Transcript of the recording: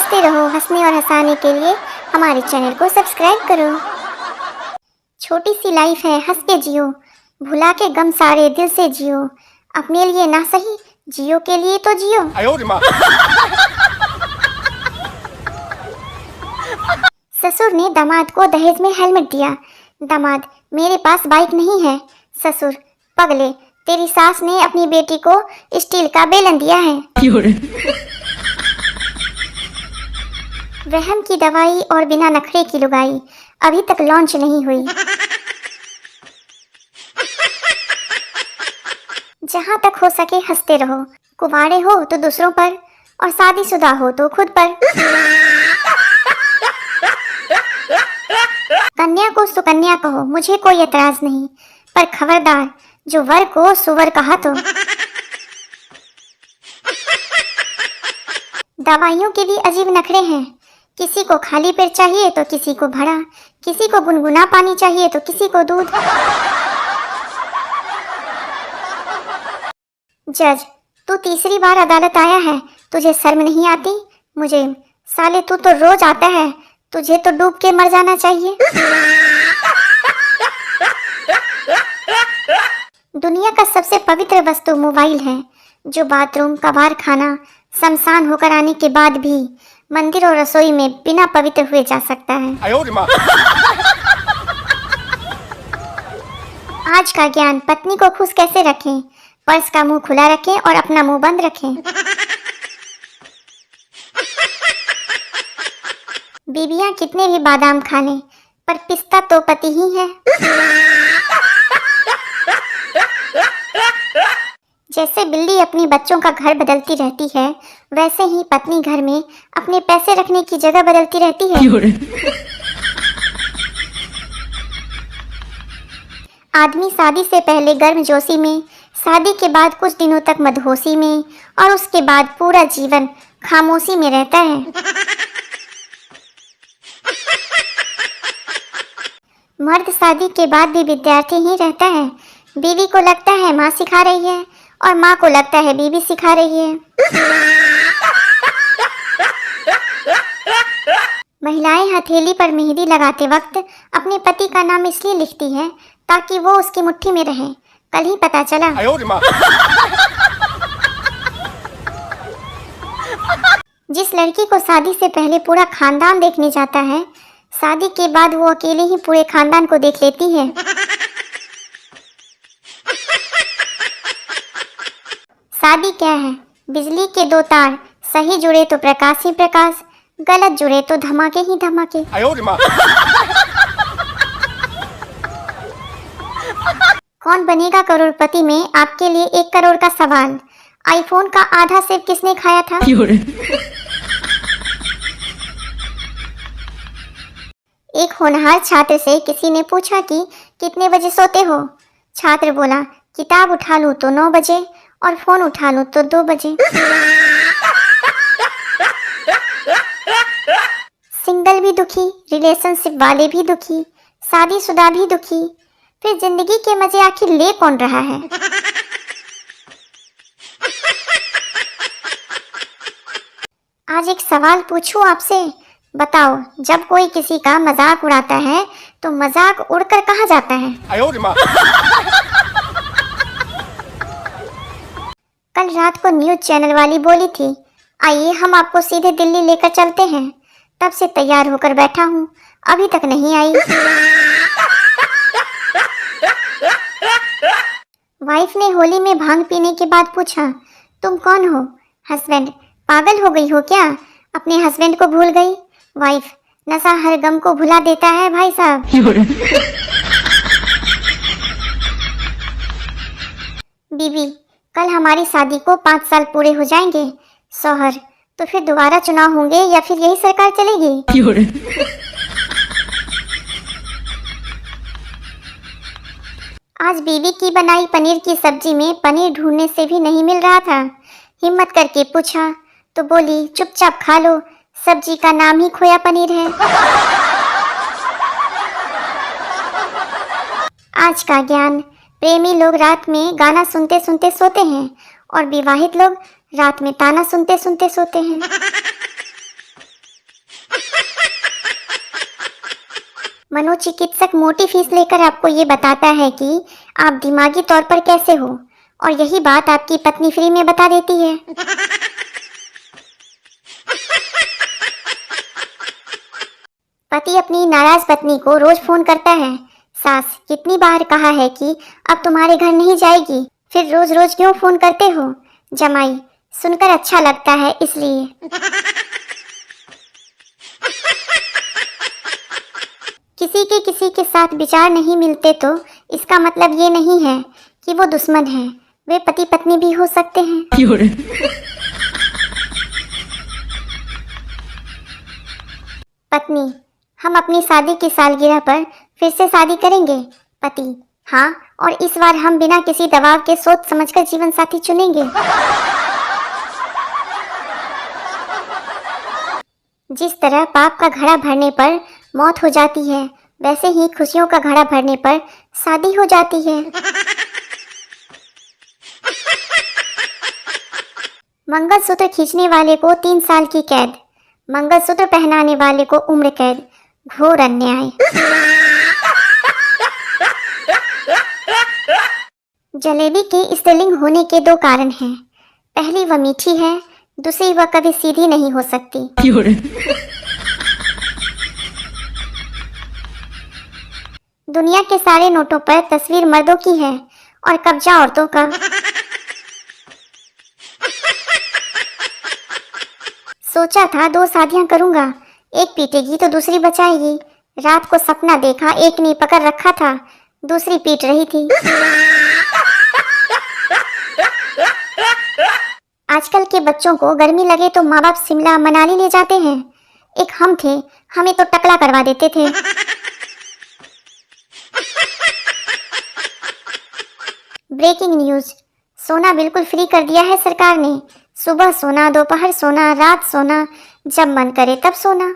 हंसते रहो। हंसने और हंसाने के लिए हमारे चैनल को सब्सक्राइब करो। छोटी सी लाइफ है, हंस के जियो, भुला के गम सारे दिल से जियो। अपने लिए ना सही, जियो के लिए तो जियो। ससुर ने दामाद को दहेज में हेलमेट दिया। दामाद, मेरे पास बाइक नहीं है। ससुर, पगले, तेरी सास ने अपनी बेटी को स्टील का बेलन दिया है। वहम की दवाई और बिना नखरे की लुगाई अभी तक लॉन्च नहीं हुई। जहां तक हो सके हंसते रहो। कुंवारे हो तो दूसरों पर और शादीशुदा हो तो खुद पर। कन्या को सुकन्या कहो, मुझे कोई एतराज नहीं, पर खबरदार जो वर को सुवर कहा तो। दवाइयों के भी अजीब नखरे हैं। किसी को खाली पेट चाहिए तो किसी को भरा, किसी को गुनगुना पानी चाहिए तो किसी को दूध। जज, तू तीसरी बार अदालत आया है, तुझे शर्म नहीं आती? मुझे साले तू तो रोज आता है, तुझे तो डूब के मर जाना चाहिए। दुनिया का सबसे पवित्र वस्तु मोबाइल है, जो बाथरूम, कबाड़ खाना, शमशान होकर आने के बाद भी मंदिर और रसोई में बिना पवित्र हुए जा सकता है। आज का ज्ञान, पत्नी को खुश कैसे रखें, पर्स का मुंह खुला रखें और अपना मुंह बंद रखें। बीबियां कितने भी बादाम खा लें, पर पिस्ता तो पति ही है। जैसे बिल्ली अपने बच्चों का घर बदलती रहती है, वैसे ही पत्नी घर में अपने पैसे रखने की जगह बदलती रहती है। आदमी शादी से पहले गर्मजोशी में, शादी के बाद कुछ दिनों तक मदहोशी में और उसके बाद पूरा जीवन खामोशी में रहता है। मर्द शादी के बाद भी विद्यार्थी ही रहता है। बीवी को लगता है माँ सिखा रही है और माँ को लगता है बीवी सिखा रही है। महिलाएं हथेली पर मेहंदी लगाते वक्त अपने पति का नाम इसलिए लिखती है ताकि वो उसकी मुट्ठी में रहे। कल ही पता चला। जिस लड़की को शादी से पहले पूरा खानदान देखने जाता है, शादी के बाद वो अकेले ही पूरे खानदान को देख लेती है। शादी क्या है? बिजली के दो तार, सही जुड़े तो प्रकाश ही प्रकाश, गलत जुड़े तो धमाके ही धमाके। कौन बनेगा करोड़पति में आपके लिए 1 करोड़ का सवाल। आईफोन का आधा सेब किसने खाया था? एक होनहार छात्र से किसी ने पूछा कि कितने बजे सोते हो? छात्र बोला, किताब उठा लूं तो 9 बजे और फोन उठा लूं तो 2 बजे। सिंगल भी दुखी, रिलेशनशिप वाले भी दुखी, शादीशुदा भी दुखी, फिर जिंदगी के मजे आखिर ले कौन रहा है? आज एक सवाल पूछूं आपसे, बताओ, जब कोई किसी का मजाक उड़ाता है तो मजाक उड़कर कहाँ जाता है? कल रात को न्यूज चैनल वाली बोली थी, आइए हम आपको सीधे दिल्ली लेकर चलते हैं। तब से तैयार होकर बैठा हूँ, अभी तक नहीं आई। वाइफ ने होली में भांग पीने के बाद पूछा, तुम कौन हो? हस्बैंड, पागल हो गई हो क्या? अपने हस्बैंड को भूल गई? वाइफ, नशा हर गम को भुला देता है भाई साहब। बीबी, कल हमारी शादी को 5 साल पूरे हो जाएंगे। शौहर, तो फिर दोबारा चुनाव होंगे या फिर यही सरकार चलेगी? आज बीवी की बनाई पनीर की सब्जी में पनीर ढूंढने से भी नहीं मिल रहा था। हिम्मत करके पूछा तो बोली, चुपचाप खा लो, सब्जी का नाम ही खोया पनीर है। आज का ज्ञान, प्रेमी लोग रात में गाना सुनते सुनते सोते हैं और विवाहित लोग रात में ताना सुनते सुनते सोते हैं। मनोचिकित्सक मोटी फीस लेकर आपको ये बताता है कि आप दिमागी तौर पर कैसे हो, और यही बात आपकी पत्नी फ्री में बता देती है। पति अपनी नाराज पत्नी को रोज फोन करता है, सास कितनी बार कहा है कि अब तुम्हारे घर नहीं जाएगी, फिर रोज रोज क्यों फोन करते हो? जमाई सुनकर अच्छा लगता है इसलिए। किसी के साथ विचार नहीं मिलते तो इसका मतलब ये नहीं है कि वो दुश्मन हैं, वे पति पत्नी भी हो सकते हैं। पत्नी, हम अपनी शादी की सालगिरह पर फिर से शादी करेंगे। पति, हाँ, और इस बार हम बिना किसी दबाव के सोच समझकर जीवन साथी चुनेंगे। जिस तरह पाप का घड़ा भरने पर मौत हो जाती है, वैसे ही खुशियों का घड़ा भरने पर शादी हो जाती है। मंगलसूत्र खींचने वाले को 3 साल की कैद, मंगलसूत्र पहनाने वाले को उम्र कैद। घोर अन्याय। जलेबी के स्त्रीलिंग होने के 2 कारण हैं। पहली, वह मीठी है, दूसरी, वह कभी सीधी नहीं हो सकती। दुनिया के सारे नोटों पर तस्वीर मर्दों की है और कब्जा औरतों का। सोचा था 2 शादियां करूंगा, एक पीटेगी तो दूसरी बचाएगी। रात को सपना देखा, एक ने पकड़ रखा था, दूसरी पीट रही थी। आजकल के बच्चों को गर्मी लगे तो माँ बाप शिमला मनाली ले जाते हैं। एक हम थे, हमें तो टकला करवा देते थे। ब्रेकिंग न्यूज, सोना बिल्कुल फ्री कर दिया है सरकार ने। सुबह सोना, दोपहर सोना, रात सोना, जब मन करे तब सोना।